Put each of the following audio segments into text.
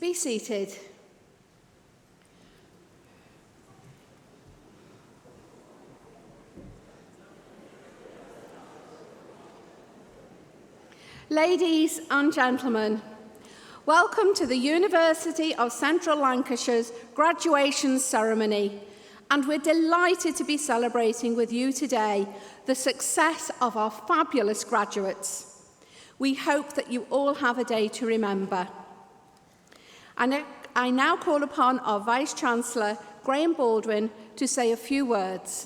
be seated. Ladies and gentlemen, welcome to the University of Central Lancashire's graduation ceremony, and we're delighted to be celebrating with you today the success of our fabulous graduates. We hope that you all have a day to remember. And I now call upon our Vice-Chancellor, Graham Baldwin, to say a few words.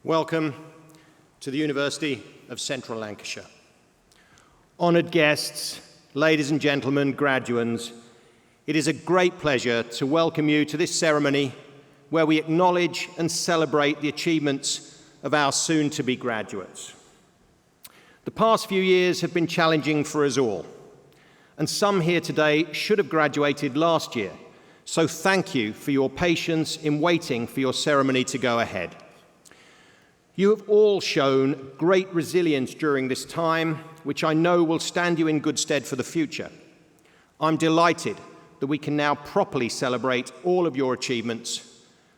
Welcome to the University of Central Lancashire. Honoured guests, ladies and gentlemen, graduands, it is a great pleasure to welcome you to this ceremony where we acknowledge and celebrate the achievements of our soon-to-be graduates. The past few years have been challenging for us all, and some here today should have graduated last year, so thank you for your patience in waiting for your ceremony to go ahead. You have all shown great resilience during this time, which I know will stand you in good stead for the future. I'm delighted that we can now properly celebrate all of your achievements,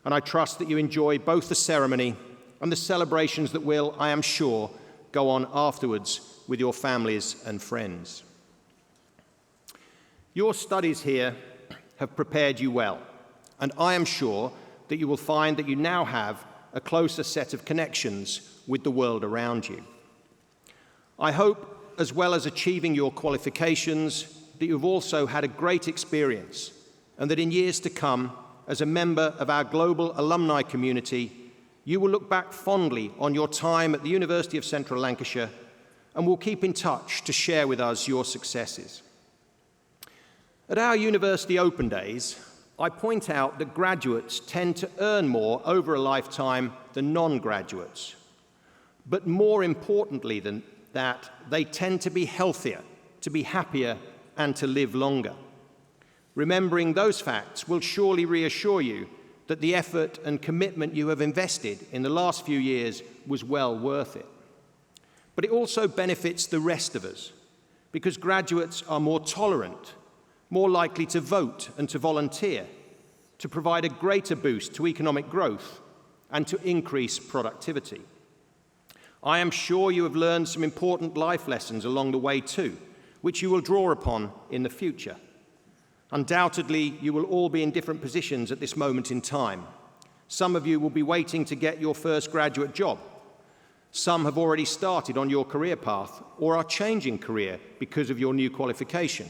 and I trust that you enjoy both the ceremony and the celebrations that will, I am sure, go on afterwards with your families and friends. Your studies here have prepared you well, and I am sure that you will find that you now have a closer set of connections with the world around you. I hope, as well as achieving your qualifications, that you've also had a great experience, and that in years to come, as a member of our global alumni community, you will look back fondly on your time at the University of Central Lancashire and will keep in touch to share with us your successes. At our University Open Days, I point out that graduates tend to earn more over a lifetime than non-graduates. But more importantly than that, they tend to be healthier, to be happier, and to live longer. Remembering those facts will surely reassure you that the effort and commitment you have invested in the last few years was well worth it. But it also benefits the rest of us, because graduates are more tolerant, more likely to vote and to volunteer, to provide a greater boost to economic growth and to increase productivity. I am sure you have learned some important life lessons along the way too, which you will draw upon in the future. Undoubtedly, you will all be in different positions at this moment in time. Some of you will be waiting to get your first graduate job. Some have already started on your career path or are changing career because of your new qualification.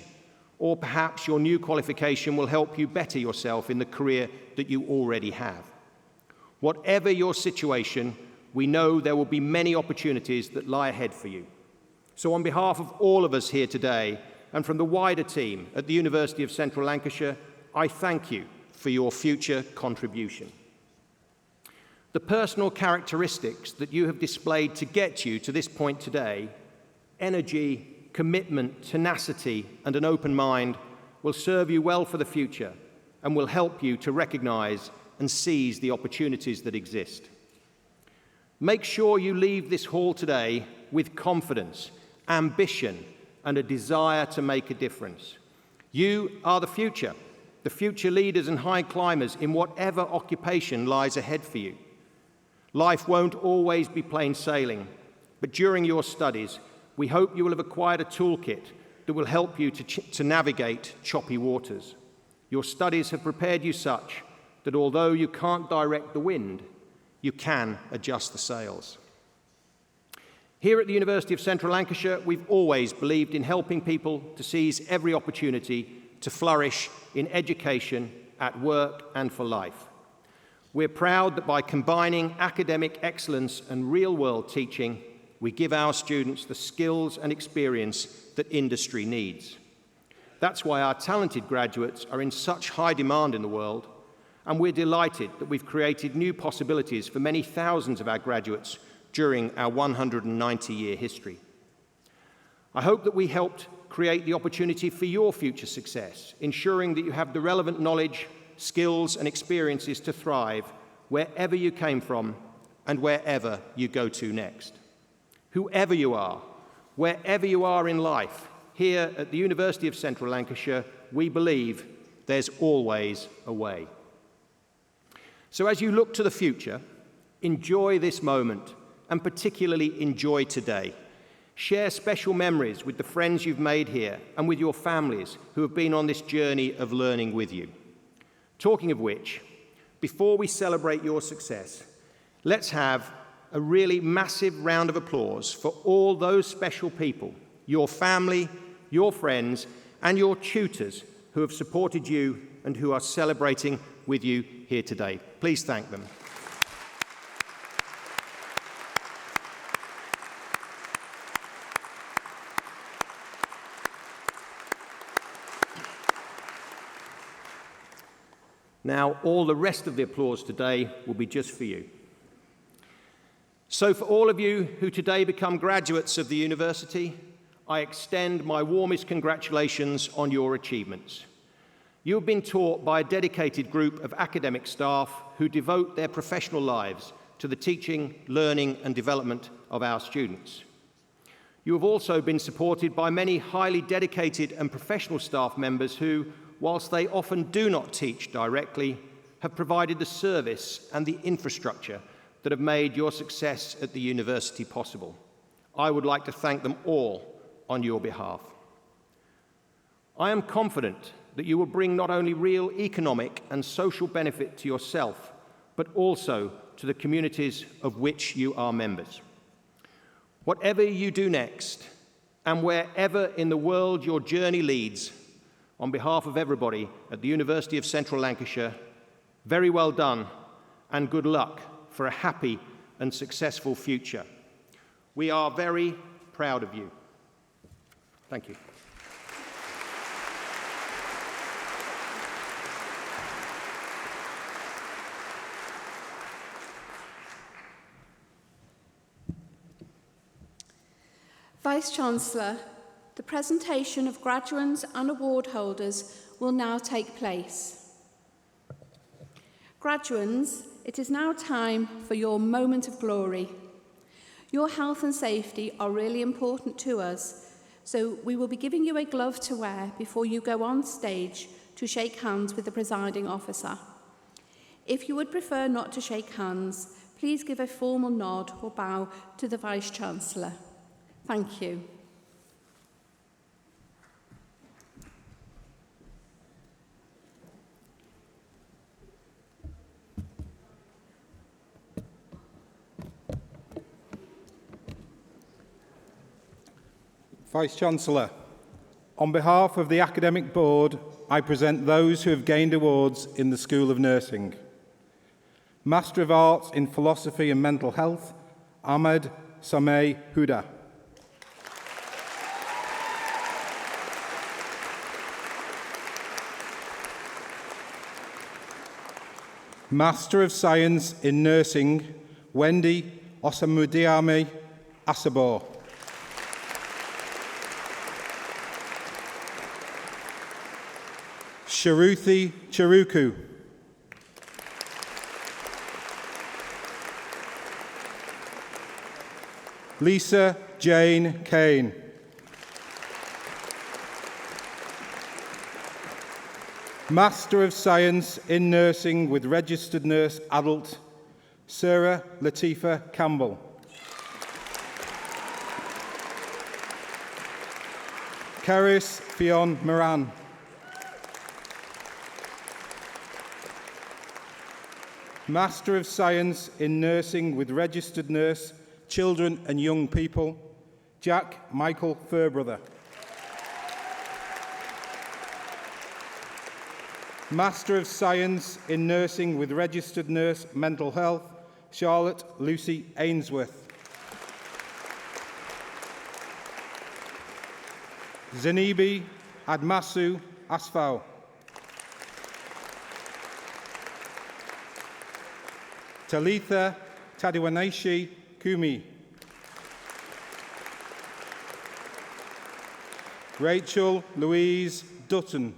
Or perhaps your new qualification will help you better yourself in the career that you already have. Whatever your situation, we know there will be many opportunities that lie ahead for you. So on behalf of all of us here today, and from the wider team at the University of Central Lancashire, I thank you for your future contribution. The personal characteristics that you have displayed to get you to this point today, energy, commitment, tenacity, and an open mind will serve you well for the future and will help you to recognize and seize the opportunities that exist. Make sure you leave this hall today with confidence, ambition, and a desire to make a difference. You are the future leaders and high climbers in whatever occupation lies ahead for you. Life won't always be plain sailing, but during your studies, we hope you will have acquired a toolkit that will help you to navigate choppy waters. Your studies have prepared you such that although you can't direct the wind, you can adjust the sails. Here at the University of Central Lancashire, we've always believed in helping people to seize every opportunity to flourish in education, at work, and for life. We're proud that by combining academic excellence and real-world teaching, we give our students the skills and experience that industry needs. That's why our talented graduates are in such high demand in the world, and we're delighted that we've created new possibilities for many thousands of our graduates during our 190-year history. I hope that we helped create the opportunity for your future success, ensuring that you have the relevant knowledge, skills, and experiences to thrive wherever you came from and wherever you go to next. Whoever you are, wherever you are in life, here at the University of Central Lancashire, we believe there's always a way. So as you look to the future, enjoy this moment and particularly enjoy today. Share special memories with the friends you've made here and with your families who have been on this journey of learning with you. Talking of which, before we celebrate your success, let's have a really massive round of applause for all those special people, your family, your friends, and your tutors who have supported you and who are celebrating with you here today. Please thank them. Now, all the rest of the applause today will be just for you. So for all of you who today become graduates of the university, I extend my warmest congratulations on your achievements. You have been taught by a dedicated group of academic staff who devote their professional lives to the teaching, learning, and development of our students. You have also been supported by many highly dedicated and professional staff members who, whilst they often do not teach directly, have provided the service and the infrastructure that have made your success at the university possible. I would like to thank them all on your behalf. I am confident that you will bring not only real economic and social benefit to yourself, but also to the communities of which you are members. Whatever you do next, and wherever in the world your journey leads, on behalf of everybody at the University of Central Lancashire, very well done and good luck for a happy and successful future. We are very proud of you. Thank you. Vice-Chancellor, the presentation of graduates and award holders will now take place. Graduates, it is now time for your moment of glory. Your health and safety are really important to us, so we will be giving you a glove to wear before you go on stage to shake hands with the presiding officer. If you would prefer not to shake hands, please give a formal nod or bow to the Vice-Chancellor. Thank you. Vice-Chancellor, on behalf of the Academic Board, I present those who have gained awards in the School of Nursing. Master of Arts in Philosophy and Mental Health, Ahmed Sameh Huda. Master of Science in Nursing, Wendy Osamudiame Asabo. Sharuthi Charuku. Lisa Jane Kane. Master of Science in Nursing with Registered Nurse Adult, Sarah Latifa Campbell. Caris Fionn Moran. Master of Science in Nursing with Registered Nurse, Children and Young People, Jack Michael Fairbrother. Master of Science in Nursing with Registered Nurse, Mental Health, Charlotte Lucy Ainsworth. Zanibi Admasu Asfau. Talitha Tadiwaneshi Kumi. Rachel Louise Dutton.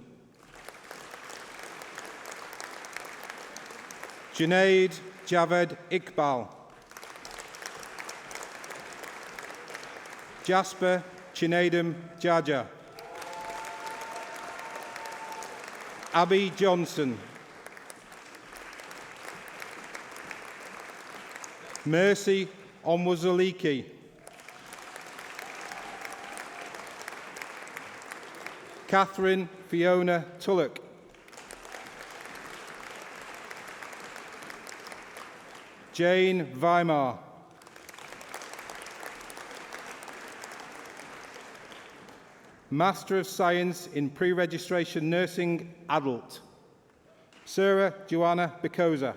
Junaid Javed Iqbal. Jasper Chinedum Jaja. Abby Johnson. Mercy Onwuzaliki. Catherine Fiona Tullock. Jane Weimar. Master of Science in Pre-Registration Nursing Adult, Sarah Joanna Bicosa.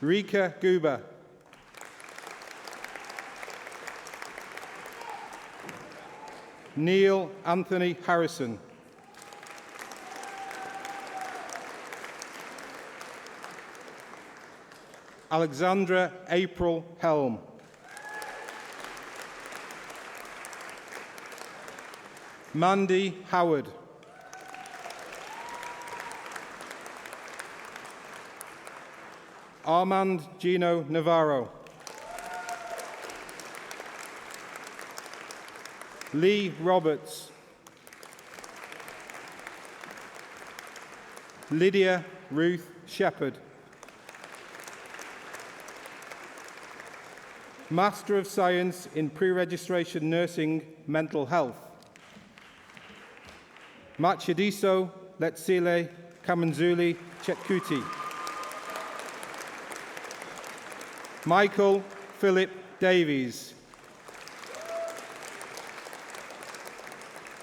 Rika Guba. Neil Anthony Harrison. Alexandra April Helm. Mandy Howard. Armand Gino Navarro. Lee Roberts. Lydia Ruth Shepherd. Master of Science in Pre-Registration Nursing Mental Health, Machadiso Letsile Kamanzuli Chetkuti. Michael Philip Davies.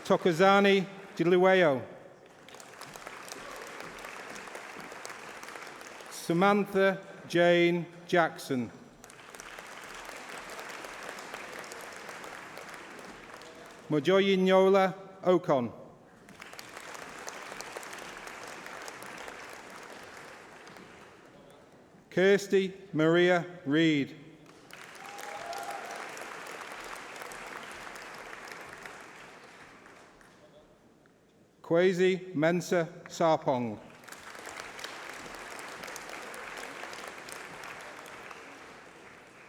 Tokozani Diliweo. Samantha Jane Jackson. Mojoyinyola Okon. Kirsty Maria Reed. Kwesi Mensa Sarpong.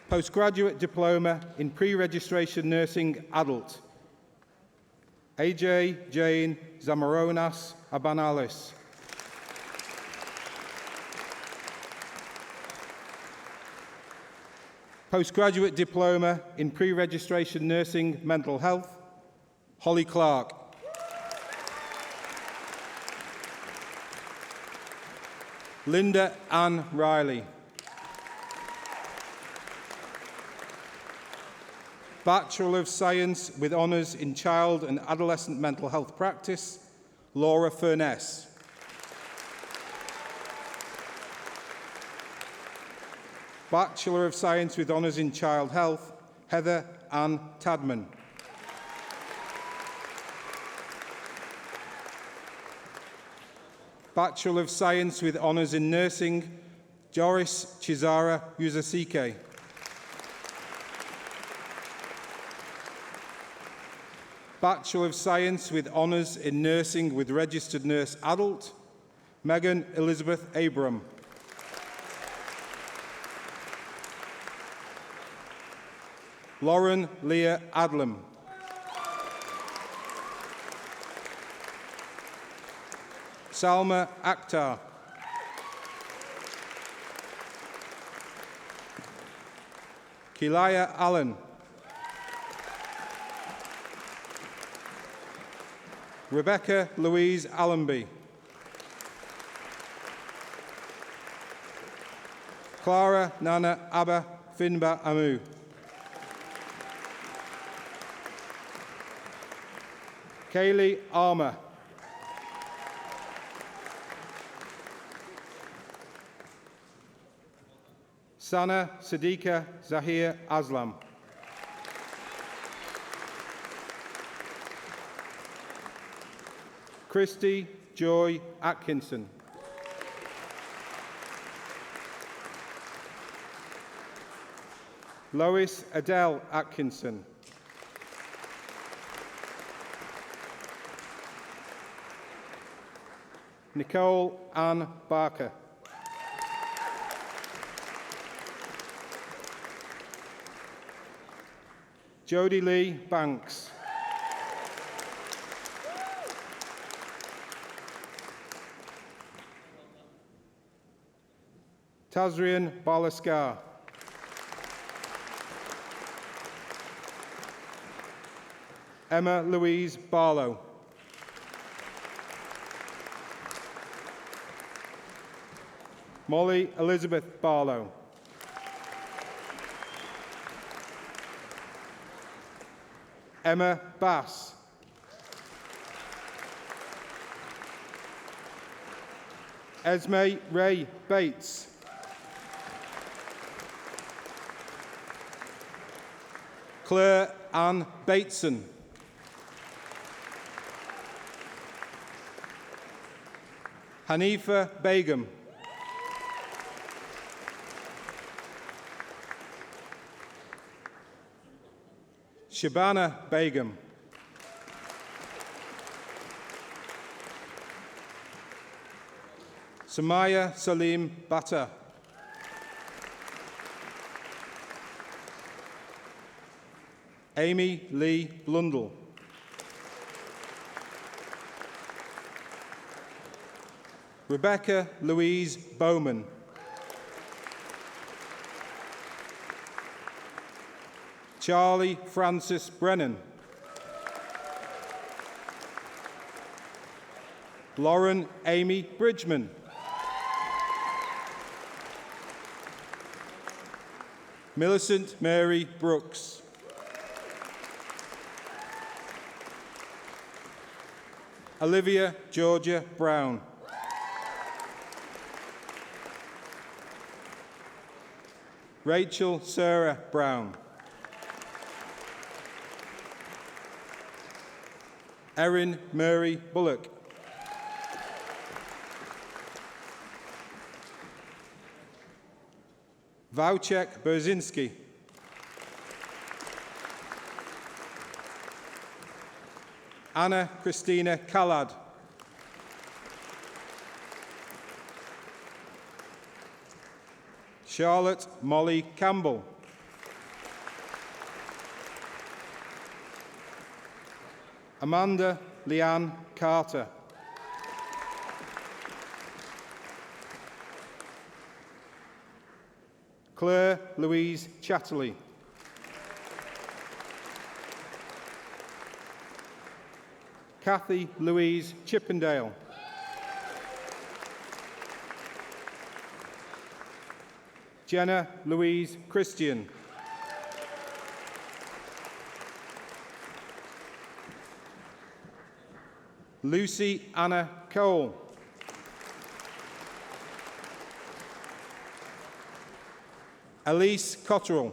Postgraduate Diploma in Pre-Registration Nursing Adult, AJ Jane Zamaronas Abanalis. Postgraduate Diploma in Pre-Registration Nursing Mental Health, Holly Clark. Linda Ann Riley. Bachelor of Science with Honours in Child and Adolescent Mental Health Practice, Laura Furness. Bachelor of Science with Honours in Child Health, Heather Ann Tadman. Bachelor of Science with Honours in Nursing, Joris Chizara Yuzasike. Bachelor of Science with Honours in Nursing with Registered Nurse Adult, Megan Elizabeth Abram. Lauren Leah Adlam. Salma Akhtar. Kilaya Allen. Rebecca Louise Allenby. Clara Nana Abba Finba Amu. Kaylee Armour. Sana Siddiqa Zahir Aslam. Christy Joy Atkinson. Lois Adele Atkinson. Nicole Ann Barker. Jodie Lee Banks. Tazrian Balaskar. Emma Louise Barlow. Molly Elizabeth Barlow. Emma Bass. Esme Ray Bates. Claire Ann Bateson. Hanifa Begum. Shabana Begum. Samaya Salim Bata. Amy Lee Blundell. Rebecca Louise Bowman. Charlie Francis Brennan. Lauren Amy Bridgman. Millicent Mary Brooks. Olivia Georgia Brown. Rachel Sarah Brown. Erin Mary Bullock. Wojciech Berzinski. Anna Christina Callad. Charlotte Molly Campbell. Amanda Leanne Carter. Claire Louise Chatterley. Kathy Louise Chippendale. Jenna Louise Christian. Lucy Anna Cole. Elise Cotterill.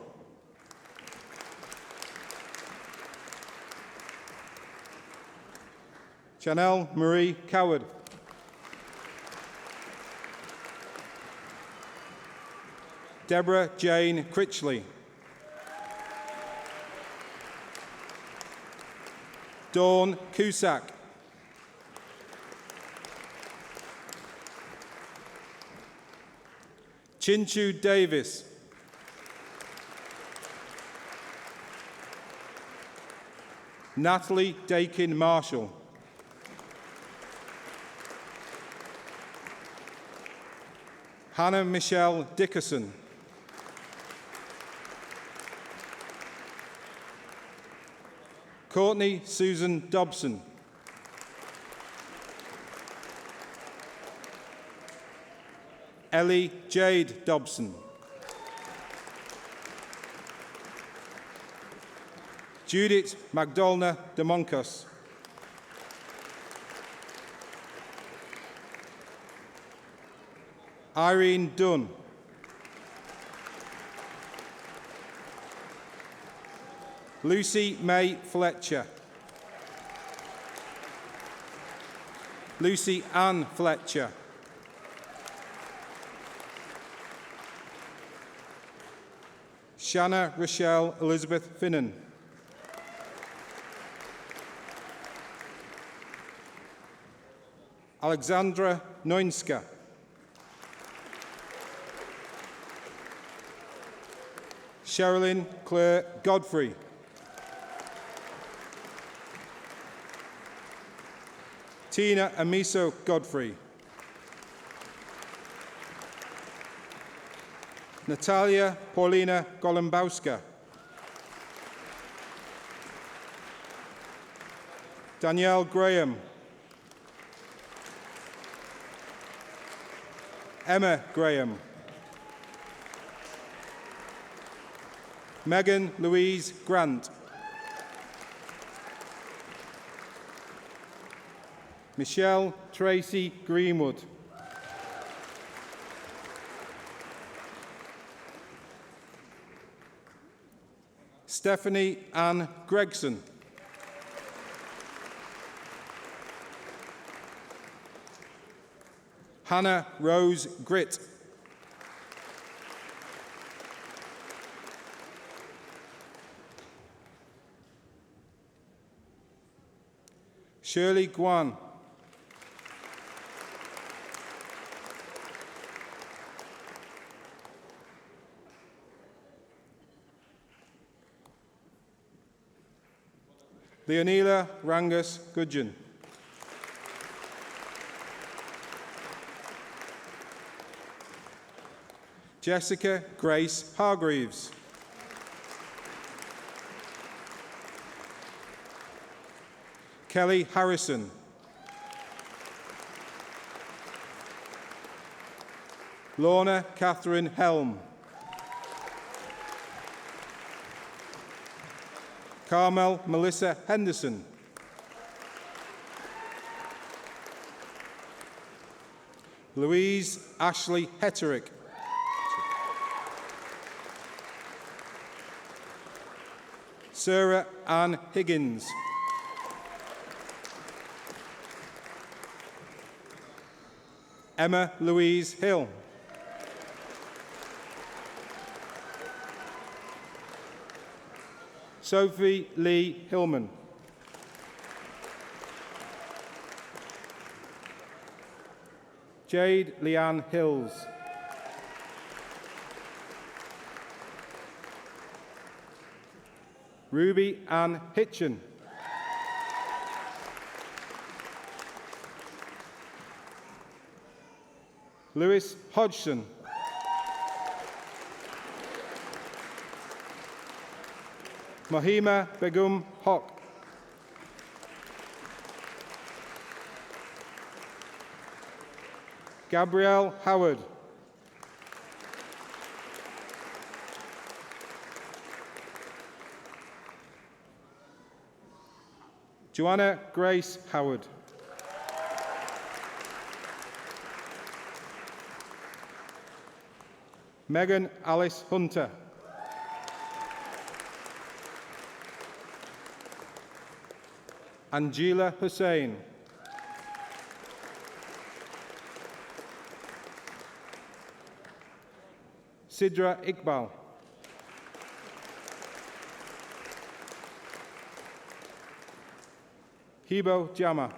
Chanel Marie Coward. Deborah Jane Critchley. Dawn Cusack. Chinchu Davis. Natalie Dakin Marshall. Hannah Michelle Dickerson. Courtney Susan Dobson. Ellie Jade Dobson. Judith Magdalena de Moncus. Irene Dunn. Lucy May Fletcher. Lucy Ann Fletcher. Shanna Rochelle Elizabeth Finnan. Alexandra Noinska. Sherilyn Claire Godfrey. Tina Amiso Godfrey. Natalia Paulina Golombowska. Danielle Graham. Emma Graham. Megan Louise Grant. Michelle Tracy Greenwood. Stephanie Ann Gregson. Hannah Rose Gritt. Shirley Guan. Leonela Rangus Gudgeon. Jessica Grace Hargreaves. Kelly Harrison. Lorna Catherine Helm. Carmel Melissa Henderson. Louise Ashley Hetterick. Sarah Ann Higgins. Emma Louise Hill. Sophie Lee Hillman. Jade Leanne Hills. Ruby Ann Hitchen. Lewis Hodgson. Mahima Begum Hock. Gabrielle Howard. Joanna Grace Howard. Megan Alice Hunter. Angela Hussain. Sidra Iqbal. Hibo Jama.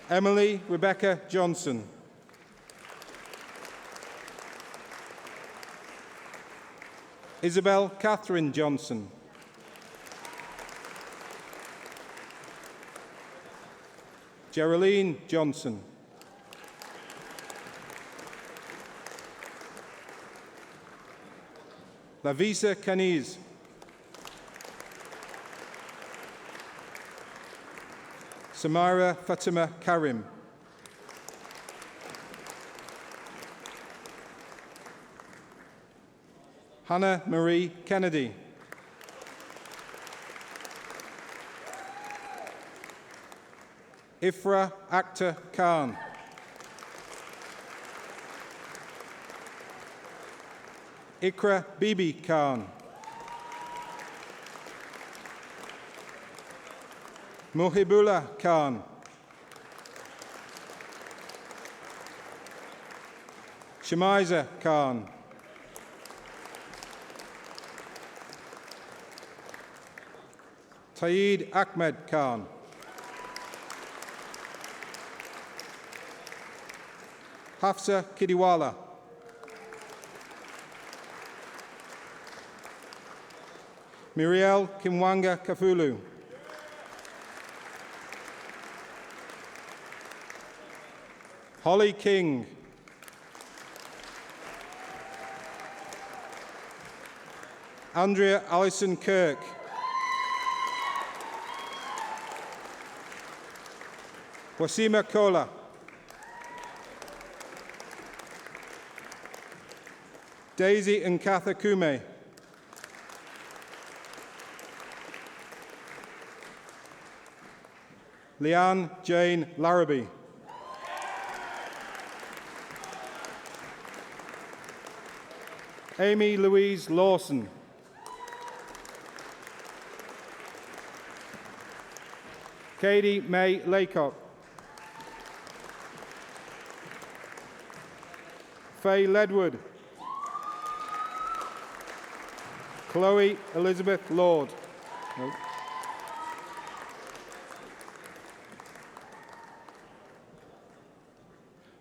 Emily Rebecca Johnson. Isabel Catherine Johnson. Geraldine Johnson. Lavisa Caniz. Samira Fatima Karim. Hannah Marie Kennedy. Ifra Akhtar Khan. Ikra Bibi Khan. Muhibullah Khan. Shamiza Khan. Taeed Ahmed Khan. Hafsa Kidiwala. Muriel Kimwanga Kafulu. Holly King. Andrea Allison Kirk. Wasima Kola. Daisy Nkatha Kume. Leanne Jane Larrabee. Amy Louise Lawson. Katie May Laycock. Faye Ledwood. Chloe Elizabeth Lord. Nope.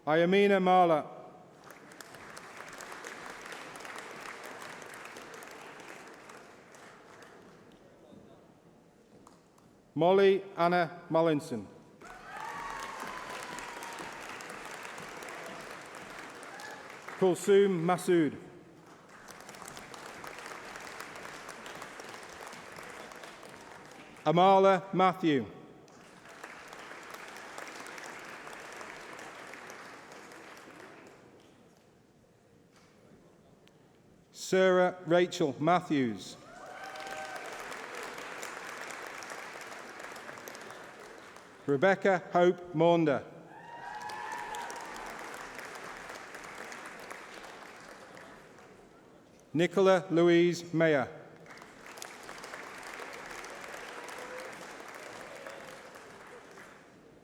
Ayamina Marla. Molly Anna Mallinson. Kulsum Masood. Amala Matthew. Sarah Rachel Matthews. Rebecca Hope Maunda. Nicola Louise Mayer.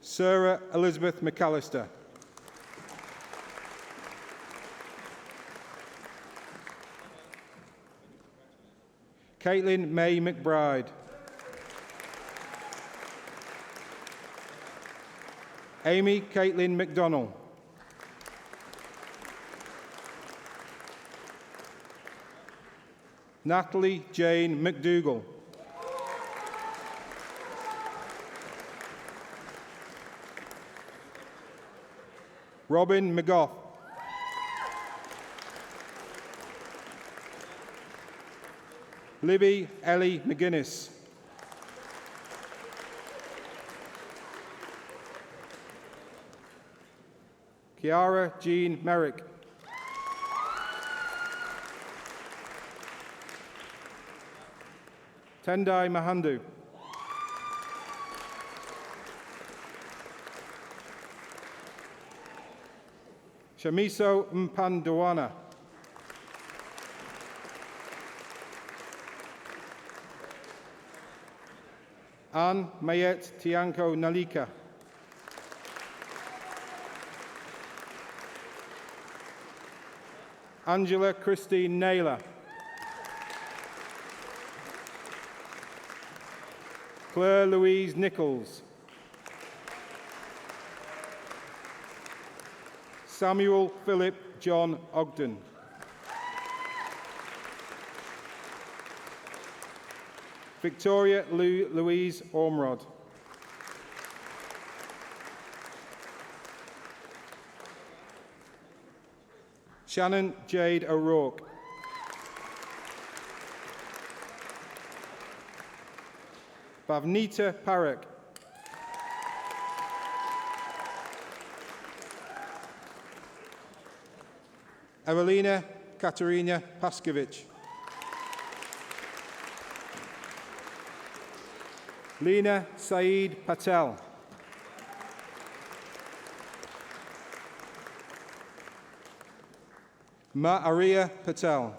Sarah Elizabeth McAllister. Caitlin May McBride. Amy Caitlin McDonnell. Natalie Jane McDougall. Robin McGough. Libby Ellie McGuinness. Kiara Jean Merrick. Tendai Mahandu. Shamiso Mpanduana. Anne Mayet Tianko Nalika. Angela Christine Naylor. Claire Louise Nichols. Samuel Philip John Ogden. Victoria Louise Ormrod. Shannon Jade O'Rourke. Bhavnita Parekh. Evelina Katerina Paskovich. Lena Saeed Patel. Maria Patel.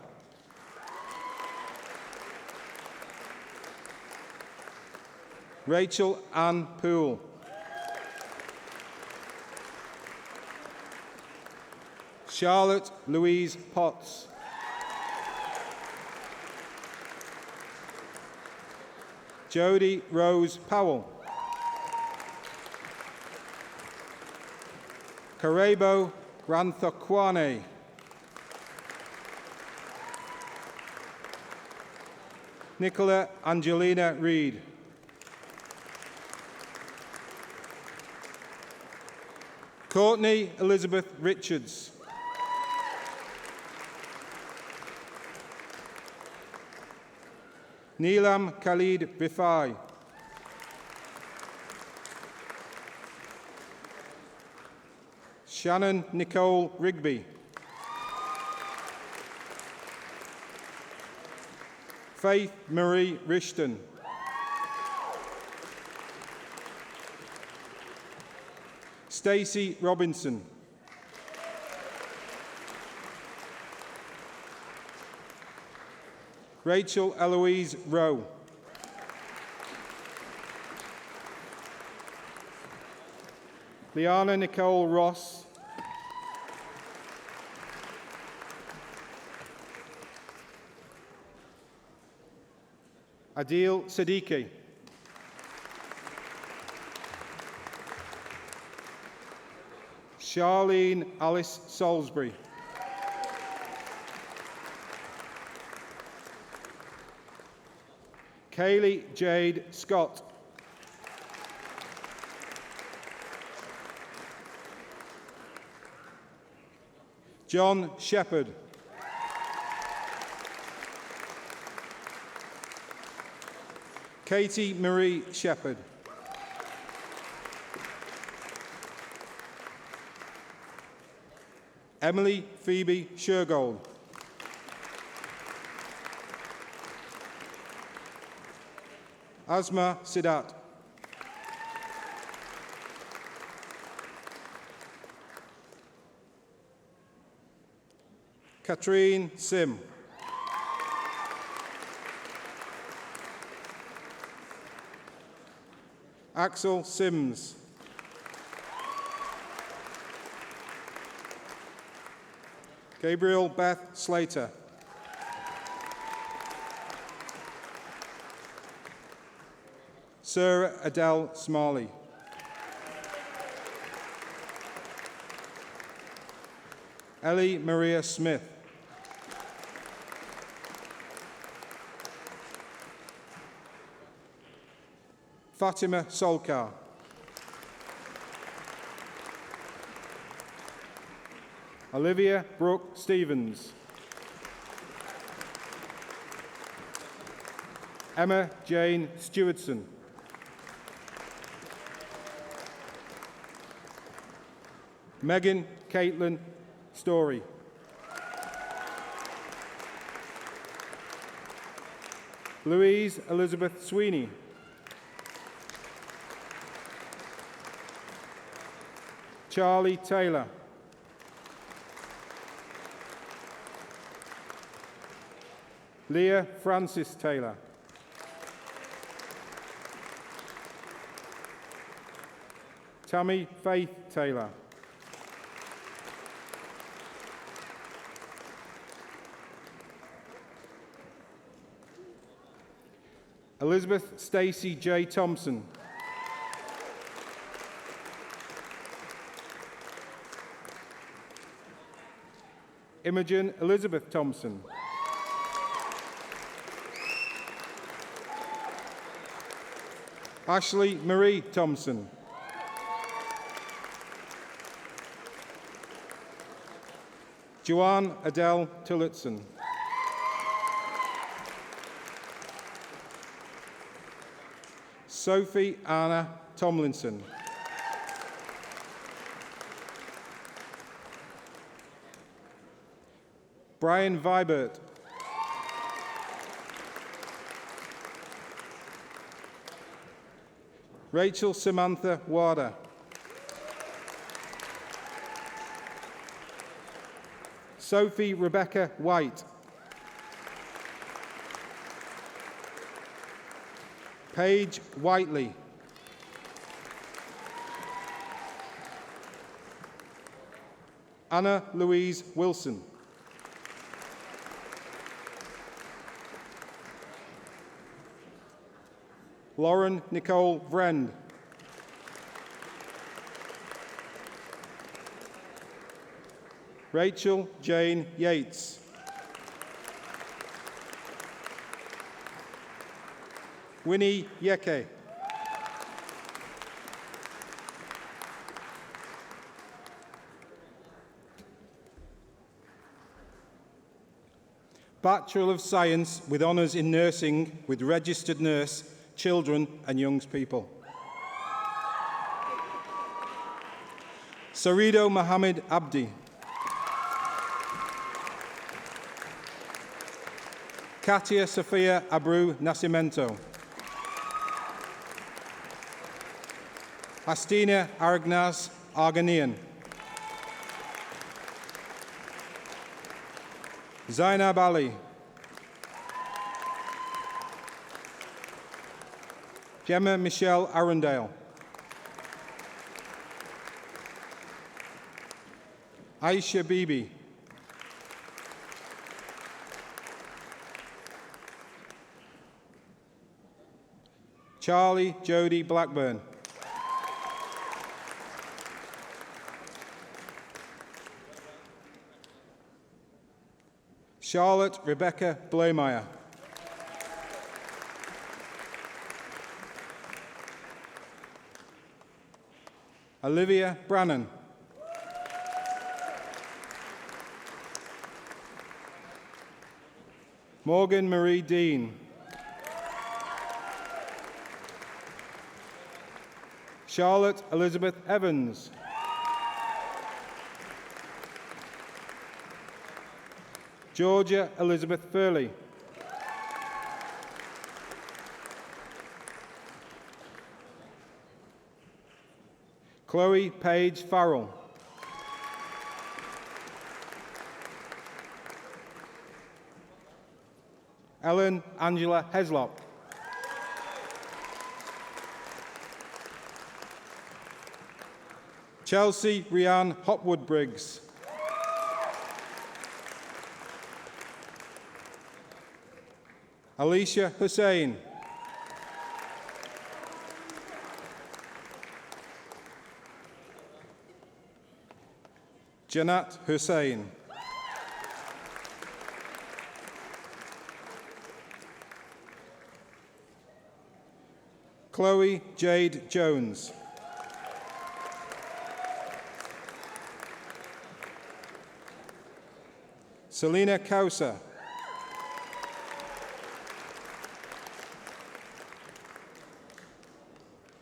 Rachel Ann Poole. Charlotte Louise Potts. Jodie Rose Powell. Karebo Granthokwane. Nicola Angelina Reid. Courtney Elizabeth Richards. Neelam Khalid Bifai. Shannon Nicole Rigby. Faith Marie Rishton. Stacey Robinson. Rachel Eloise Rowe. Liana Nicole Ross. Adil Siddiqui. Charlene Alice Salisbury. Kaylee Jade Scott. John Shepherd. Katie Marie Shepherd. Emily Phoebe Shergold. Asma Sidat. Katrine Sim. Axel Sims. Gabriel Beth Slater. Sarah Adele Smalley. Ellie Maria Smith. Fatima Solkar. Olivia Brooke Stevens. Emma Jane Stewardson. Megan Caitlin Story. Louise Elizabeth Sweeney. Charlie Taylor. Leah Francis Taylor. Tammy Faith Taylor. Elizabeth Stacey J. Thompson. Imogen Elizabeth Thompson. Ashley Marie Thompson. Joanne Adele Tillotson. Sophie Anna Tomlinson. Brian Vibert. Rachel Samantha Wada. Sophie Rebecca White. Paige Whiteley. Anna Louise Wilson. Lauren Nicole Vrend. Rachel Jane Yates. Winnie Yeke. Bachelor of Science with honours in nursing with registered nurse, children and young people. Sarido Mohammed Abdi. Katia Sofia Abreu Nascimento. Astina Aragnaz Arganian. Zainab Ali. Gemma Michelle Arundale. Aisha Bibi. Charlie Jody Blackburn. Charlotte Rebecca Blameyer. Olivia Brannan. Morgan Marie Dean. Charlotte Elizabeth Evans. Georgia Elizabeth Furley. Chloe Paige Farrell. Ellen Angela Heslop. Chelsea Rianne Hopwood Briggs. Alicia Hussain. Janat Hussain. Chloe Jade Jones. Selena Kausa.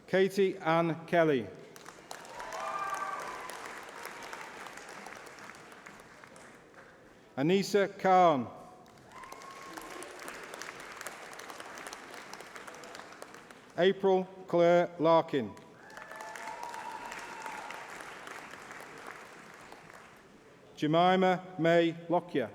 Katie Ann Kelly. Anissa Khan. April Claire Larkin. Jemima May Lockyer.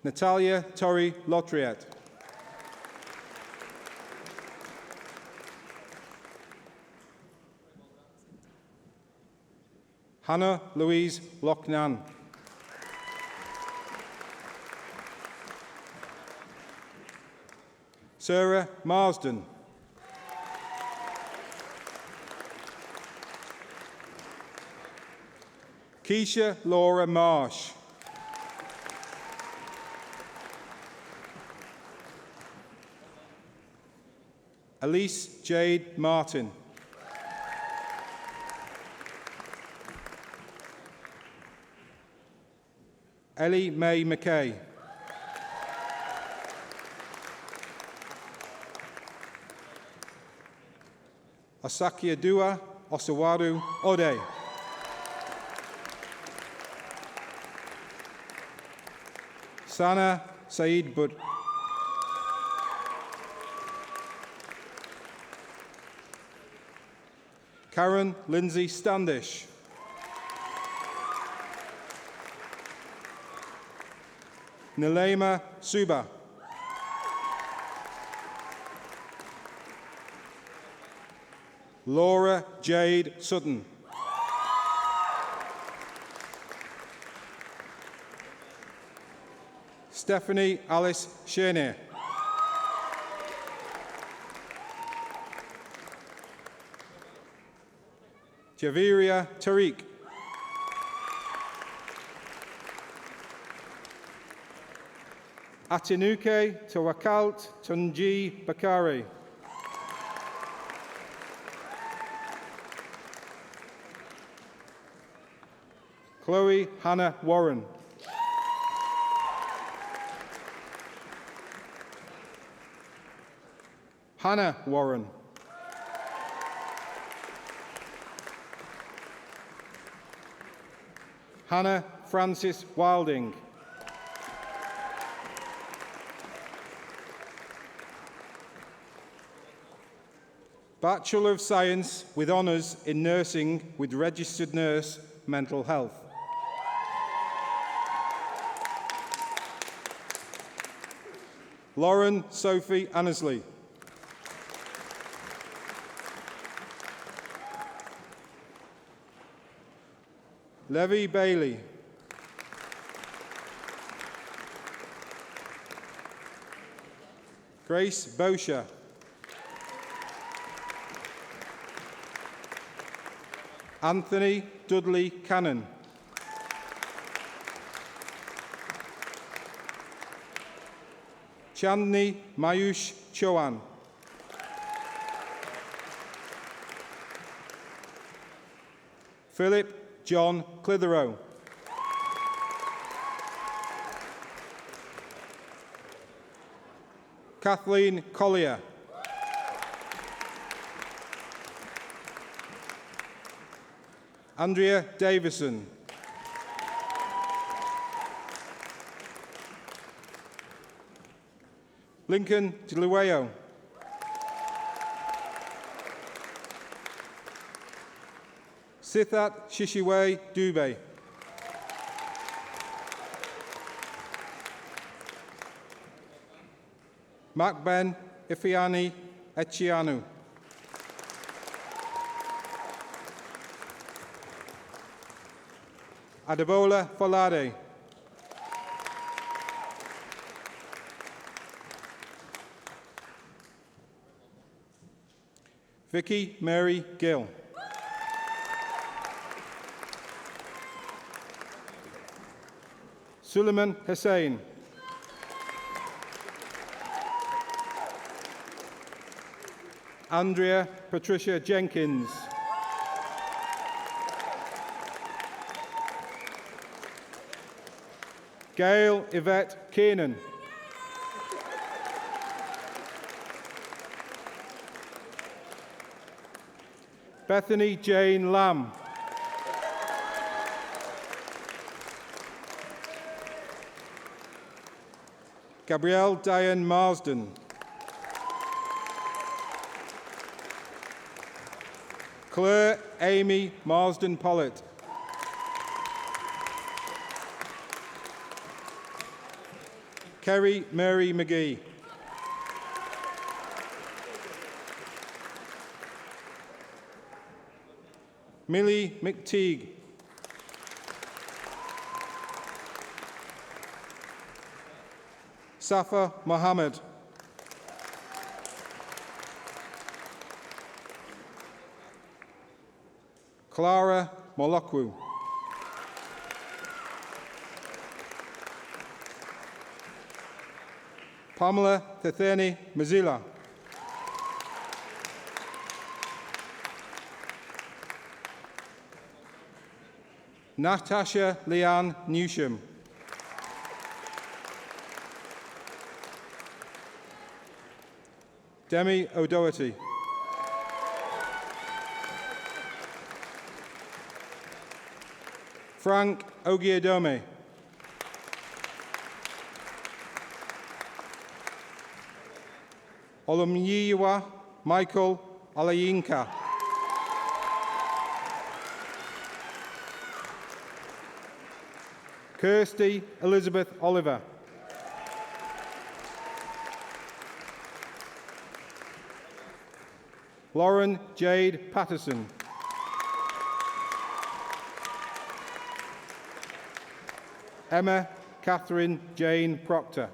Natalia Torrey Lotriet. Hannah Louise Lochnan. Sarah Marsden. Keisha Laura Marsh. Elise Jade Martin. Ellie Mae McKay. Asakiadua Osawaru Ode. Sana Saeed Bud. Karen Lindsay Standish. Nilema Suba. Laura Jade Sutton. Stephanie Alice Sherney. Javiria Tariq. Atinuke Tawakalt Tunji Bakari. Chloe Hannah Warren. Hannah Warren. Hannah Francis Wilding. Bachelor of Science with honours in Nursing with Registered Nurse, Mental Health. Lauren Sophie Annesley. Levy Bailey. Grace Bosher. Anthony Dudley Cannon. Chandni Mayush Chauhan. Philip John Clitheroe. Kathleen Collier. Andrea Davison. Lincoln Delueo. Sithat Shishiwe Dube. Macben Ifiani Echianu. Adebola Folade. Vicky Mary Gill. Suleiman Hussain. Andrea Patricia Jenkins. Gail Yvette Keenan. Bethany Jane Lamb. Gabrielle Diane Marsden. Claire Amy Marsden Pollitt. Kerry Mary McGee. Millie McTeague. Safa Mohammed. Clara Molokwu. Pamela Tetheni Mazila. Natasha Leanne Newsham. Demi O'Doherty. Frank Ogiadome. Olumyiwa Michael Alayinka. Kirsty Elizabeth Oliver. Lauren Jade Patterson. Emma Catherine Jane Proctor.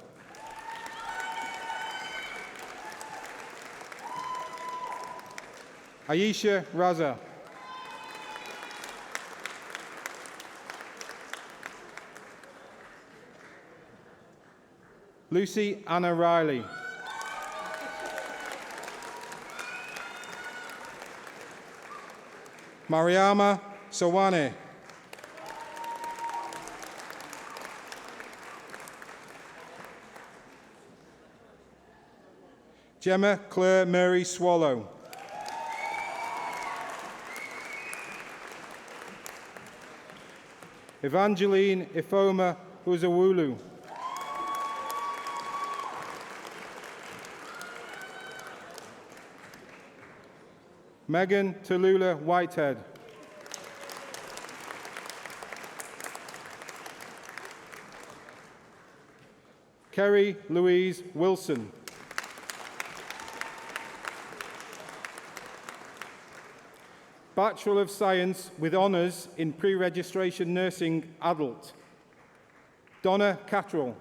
Aisha Raza. Lucy Anna Riley. Mariama Sawane. Gemma Claire Mary Swallow. Evangeline Ifoma Uzawulu. Megan Tallulah Whitehead. Kerry Louise Wilson. Bachelor of Science with Honours in Pre-Registration Nursing Adult, Donna Cattrall.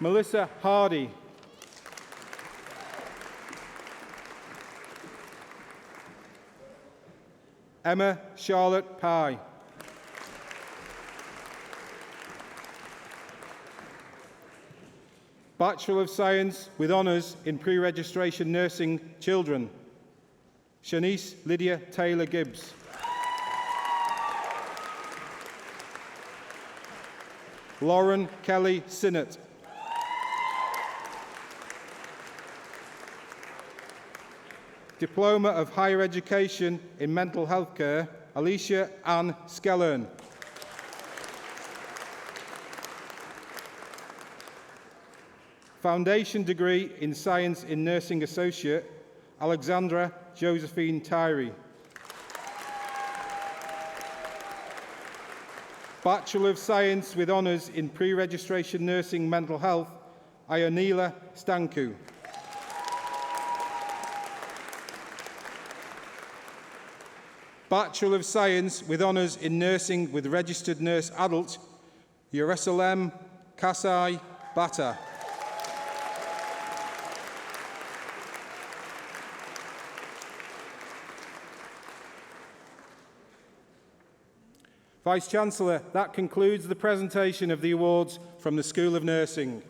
Melissa Hardy. Emma Charlotte Pye. Bachelor of Science with Honours in Pre-Registration Nursing Children, Shanice Lydia Taylor Gibbs. Lauren Kelly Sinnott. Diploma of Higher Education in Mental Health Care, Alicia Ann Skellern. Foundation degree in Science in Nursing Associate, Alexandra Josephine Tyree. Bachelor of Science with Honours in Pre-Registration Nursing Mental Health, Ionela Stanku. Bachelor of Science with Honours in Nursing with Registered Nurse Adult, Yerusalem Kasai Bata. Vice-Chancellor, that concludes the presentation of the awards from the School of Nursing.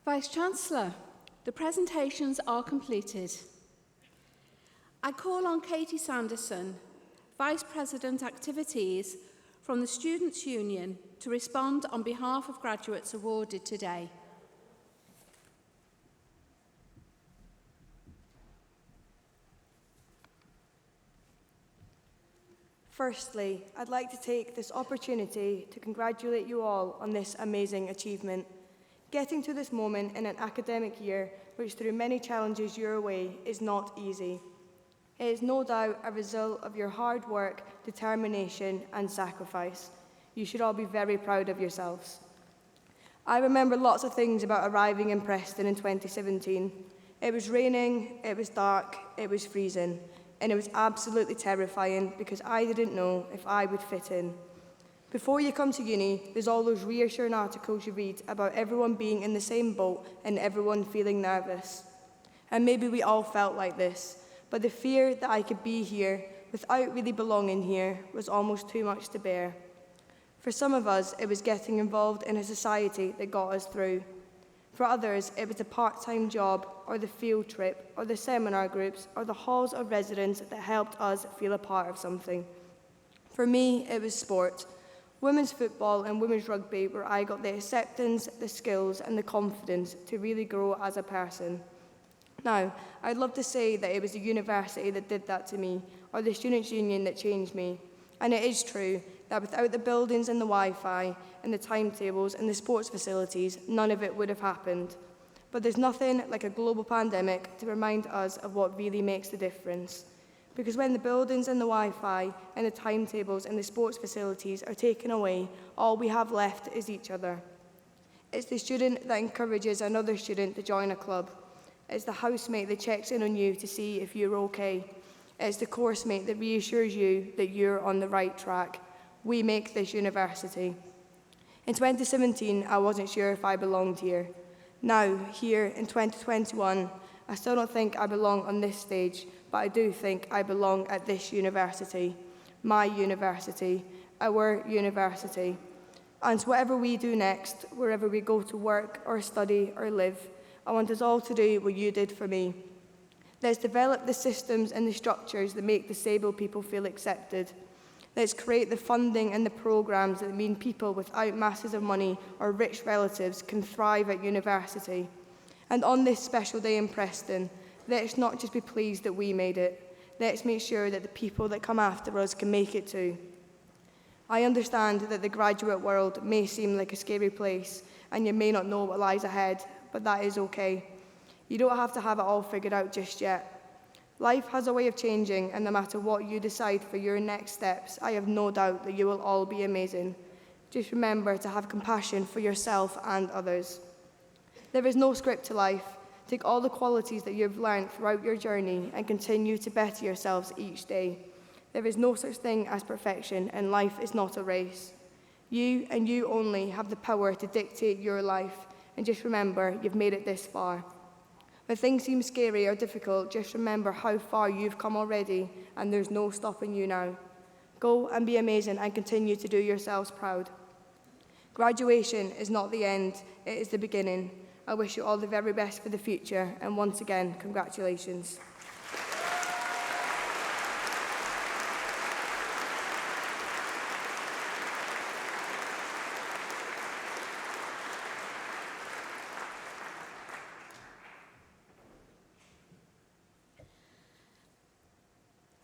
Vice-Chancellor, the presentations are completed. I call on Katie Sanderson, Vice President Activities from the Students' Union, to respond on behalf of graduates awarded today. Firstly, I'd like to take this opportunity to congratulate you all on this amazing achievement. Getting to this moment in an academic year, which threw many challenges your way, is not easy. It is no doubt a result of your hard work, determination, and sacrifice. You should all be very proud of yourselves. I remember lots of things about arriving in Preston in 2017. It was raining, it was dark, it was freezing, and it was absolutely terrifying because I didn't know if I would fit in. Before you come to uni, there's all those reassuring articles you read about everyone being in the same boat and everyone feeling nervous. And maybe we all felt like this, but the fear that I could be here without really belonging here was almost too much to bear. For some of us, it was getting involved in a society that got us through. For others, it was a part-time job, or the field trip, or the seminar groups, or the halls of residence that helped us feel a part of something. For me, it was sport. Women's football and women's rugby, where I got the acceptance, the skills and the confidence to really grow as a person. Now, I'd love to say that it was the university that did that to me, or the Students' Union that changed me. And it is true that without the buildings and the Wi-Fi and the timetables and the sports facilities, none of it would have happened. But there's nothing like a global pandemic to remind us of what really makes the difference. Because when the buildings and the Wi-Fi and the timetables and the sports facilities are taken away, all we have left is each other. It's the student that encourages another student to join a club. It's the housemate that checks in on you to see if you're okay. It's the course mate that reassures you that you're on the right track. We make this university. In 2017, I wasn't sure if I belonged here. Now, here in 2021, I still don't think I belong on this stage, but I do think I belong at this university, my university, our university. And whatever we do next, wherever we go to work or study or live, I want us all to do what you did for me. Let's develop the systems and the structures that make disabled people feel accepted. Let's create the funding and the programs that mean people without masses of money or rich relatives can thrive at university. And on this special day in Preston, let's not just be pleased that we made it. Let's make sure that the people that come after us can make it too. I understand that the graduate world may seem like a scary place, and you may not know what lies ahead, but that is okay. You don't have to have it all figured out just yet. Life has a way of changing, and no matter what you decide for your next steps, I have no doubt that you will all be amazing. Just remember to have compassion for yourself and others. There is no script to life. Take all the qualities that you've learned throughout your journey and continue to better yourselves each day. There is no such thing as perfection, and life is not a race. You and you only have the power to dictate your life, and just remember you've made it this far. When things seem scary or difficult, just remember how far you've come already, and there's no stopping you now. Go and be amazing and continue to do yourselves proud. Graduation is not the end, it is the beginning. I wish you all the very best for the future, and once again, congratulations.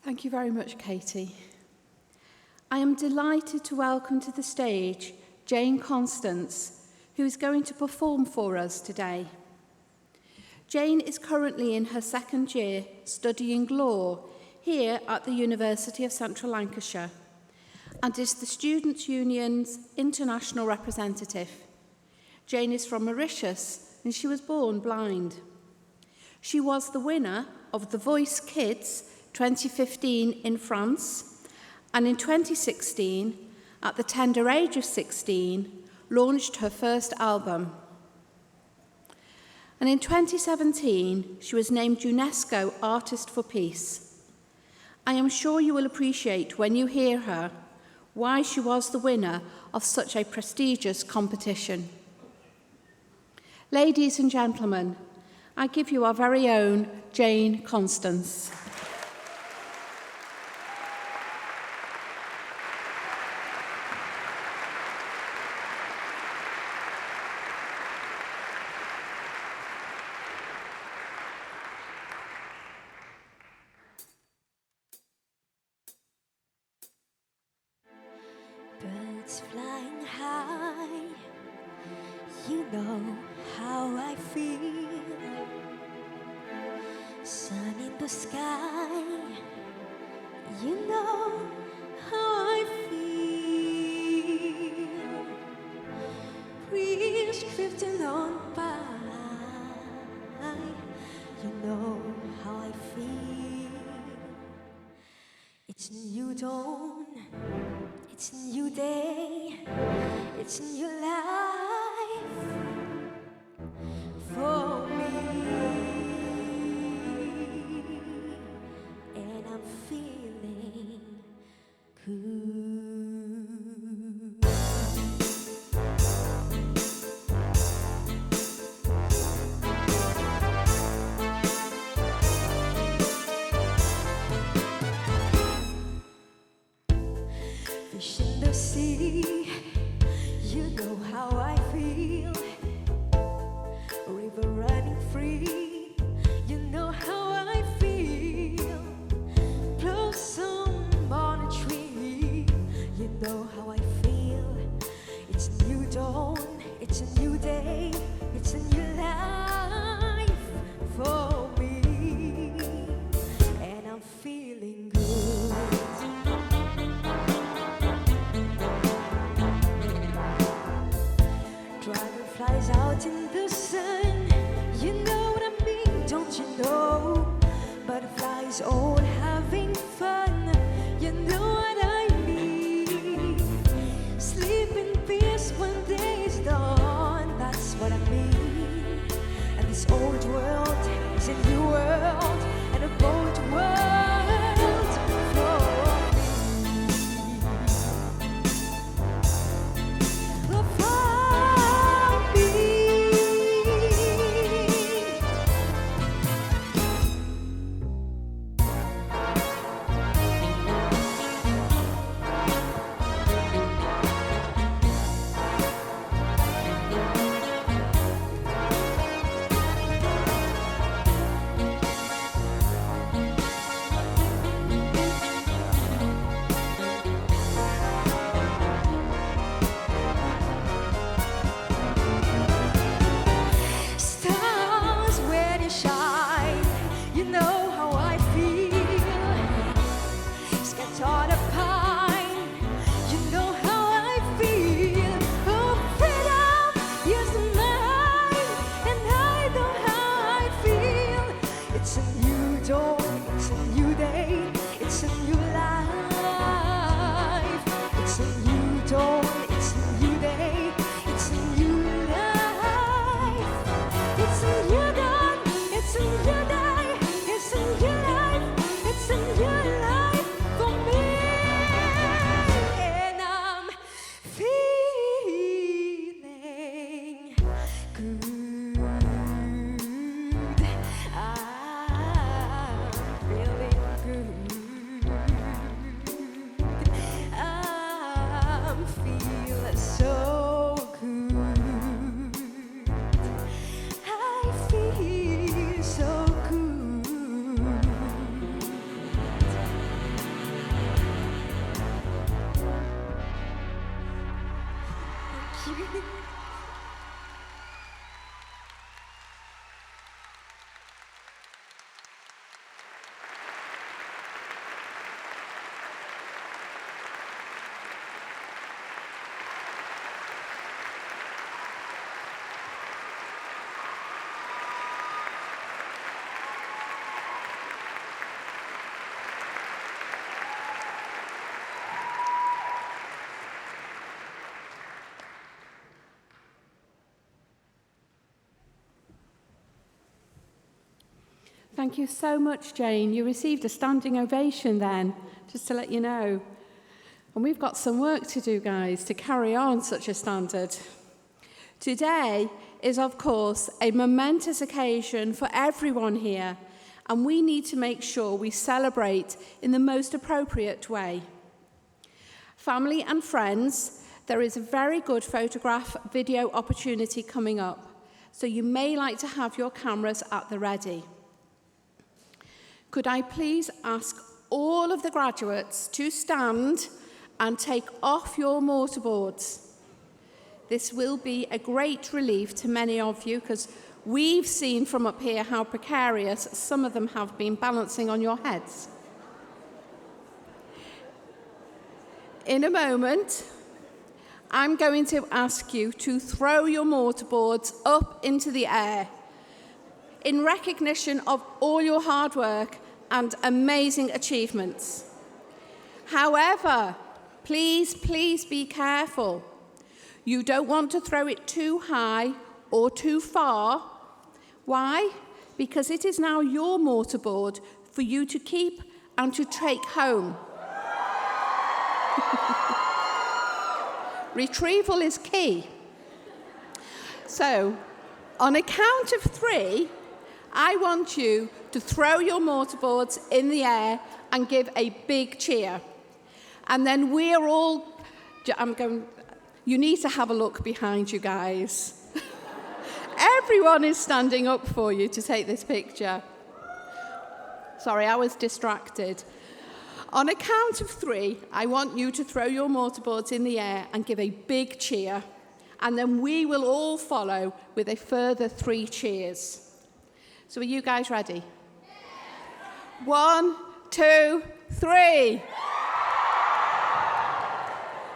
Thank you very much, Katie. I am delighted to welcome to the stage Jane Constance, who is going to perform for us today. Jane is currently in her second year studying law here at the University of Central Lancashire and is the Students' Union's international representative. Jane is from Mauritius and she was born blind. She was the winner of The Voice Kids 2015 in France, and in 2016, at the tender age of 16, launched her first album. And in 2017, she was named UNESCO Artist for Peace. I am sure you will appreciate when you hear her why she was the winner of such a prestigious competition. Ladies and gentlemen, I give you our very own Jane Constance. Birds flying high, you know how I feel. Sun in the sky, you know how I feel. Breeze drifting on by, you know how I feel. It's a new dawn, it's a new day, it's a new life for me, and I'm feeling good. Fish in the sea, you know how I feel. River running free, you know know how I feel. It's a new dawn, it's a new day, it's a new life for me, and I'm feeling good. Dragonflies out in the sun, you know what I mean, don't you know? Butterflies all having fun, you know what I mean. Sleep in peace when day is done, that's what I mean. And this old world is a new world, and a bold world for me. For me. Stars, when you shine, you know how I feel. Scattered pine, you know how I feel. Oh, freedom is mine, and I know how I feel. It's a new dawn, it's a new day, it's a new life. It's a new dawn, it's a new day, it's a new life. It's a new dawn, it's a new day, it's a new life, it's a new life for me, and I'm feeling good. I'm feeling good. I'm feeling so good. I feel so good. Thank you. Thank you so much, Jane. You received a standing ovation then, just to let you know. And we've got some work to do, guys, to carry on such a standard. Today is, of course, a momentous occasion for everyone here, and we need to make sure we celebrate in the most appropriate way. Family and friends, there is a very good photograph video opportunity coming up, so you may like to have your cameras at the ready. Could I please ask all of the graduates to stand and take off your mortarboards? This will be a great relief to many of you, because we've seen from up here how precarious some of them have been balancing on your heads. In a moment, I'm going to ask you to throw your mortarboards up into the air in recognition of all your hard work and amazing achievements. However, please be careful. You don't want to throw it too high or too far. Why? Because it is now your mortarboard for you to keep and to take home. Retrieval is key. So, on a count of 3, I want you to throw your mortarboards in the air and give a big cheer. And then we're all, you need to have a look behind you guys. Everyone is standing up for you to take this picture. Sorry, I was distracted. On a count of 3, I want you to throw your mortarboards in the air and give a big cheer. And then we will all follow with a further 3 cheers. So are you guys ready? 1, 2, 3.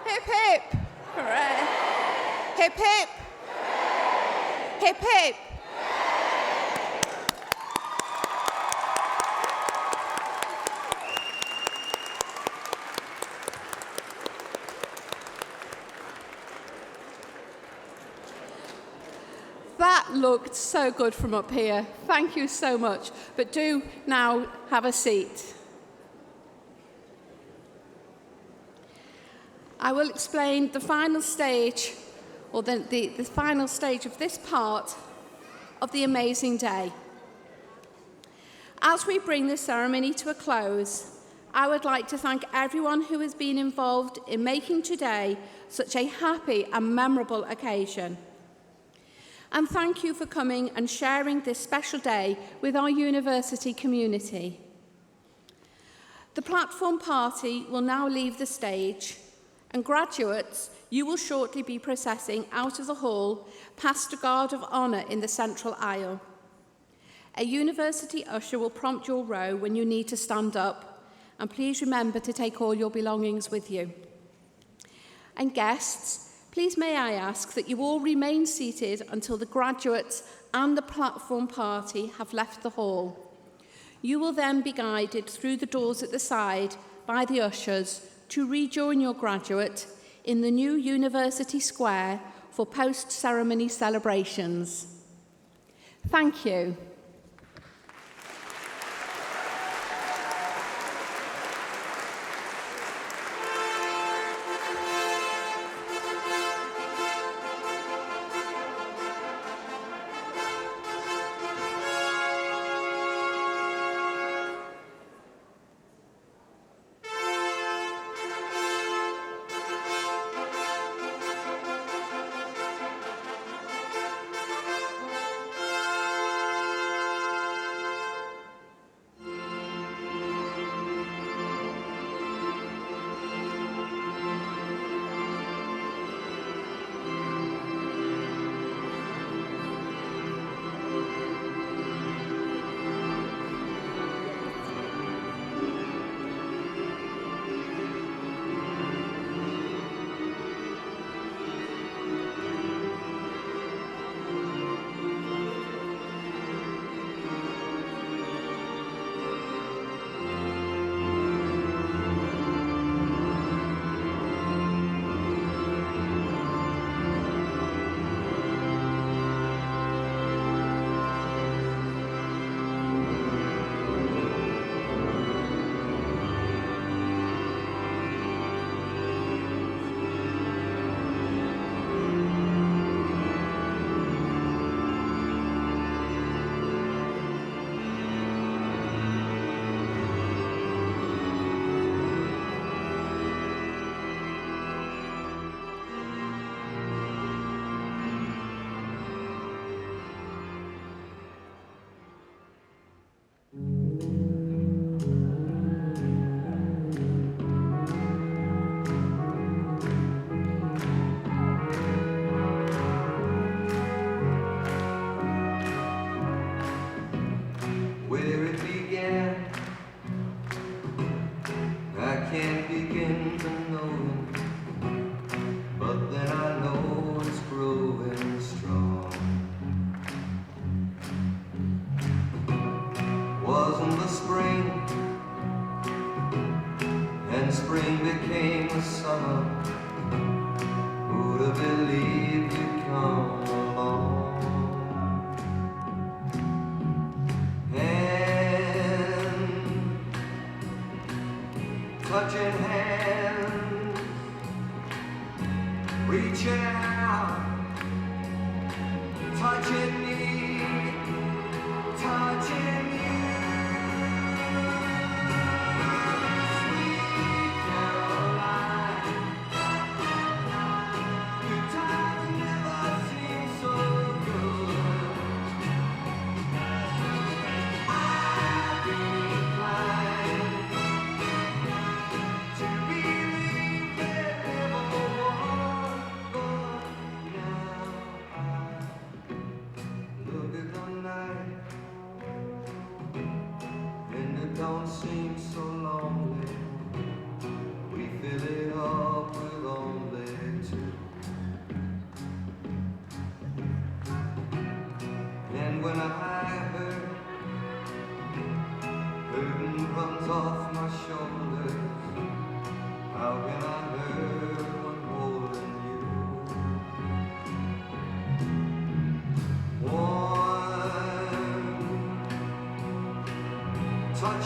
Hip, hip. Hooray. Hip, hip. Hip, hip. That looked so good from up here. Thank you so much. But do now have a seat. I will explain the final stage, or the final stage of this part of the amazing day. As we bring this ceremony to a close, I would like to thank everyone who has been involved in making today such a happy and memorable occasion. And thank you for coming and sharing this special day with our university community. The platform party will now leave the stage, and graduates, you will shortly be processing out of the hall past a guard of honour in the central aisle. A university usher will prompt your row when you need to stand up, and please remember to take all your belongings with you. And guests, please may I ask that you all remain seated until the graduates and the platform party have left the hall. You will then be guided through the doors at the side by the ushers to rejoin your graduate in the new University Square for post-ceremony celebrations. Thank you.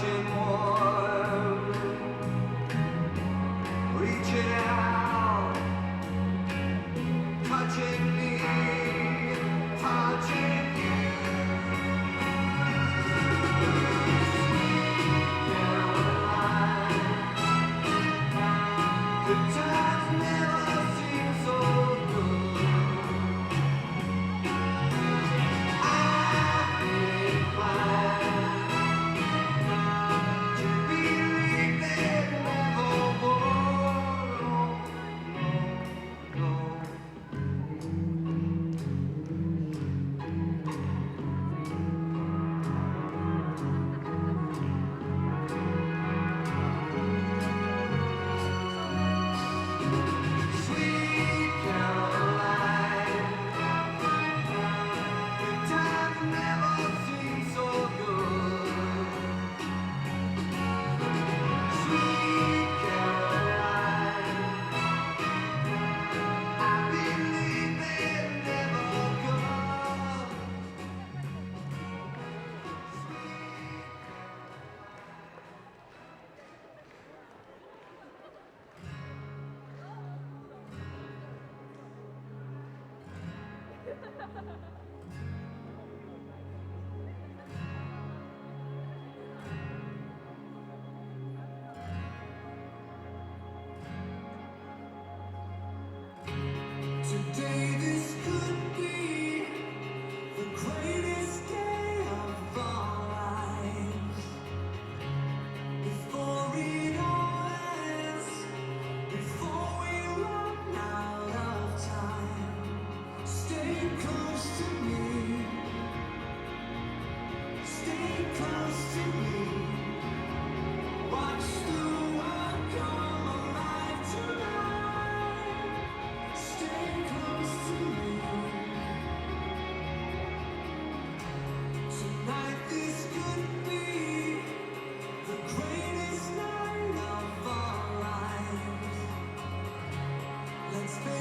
something warm, reaching out, touching me, touching you. Caroline, the times never seem so good. I've been inclined to believe they never would. No, no, no. Sweet Caroline, the times never seem so good. Sweet Caroline, I believe they'd never come. Today this could be the greatest day of our lives. Before it all ends, before we run out of time, stay close to me. Stay close to me. Watch the world come alive tonight. Stay close to me. Tonight this could be the greatest night of our lives. Let's make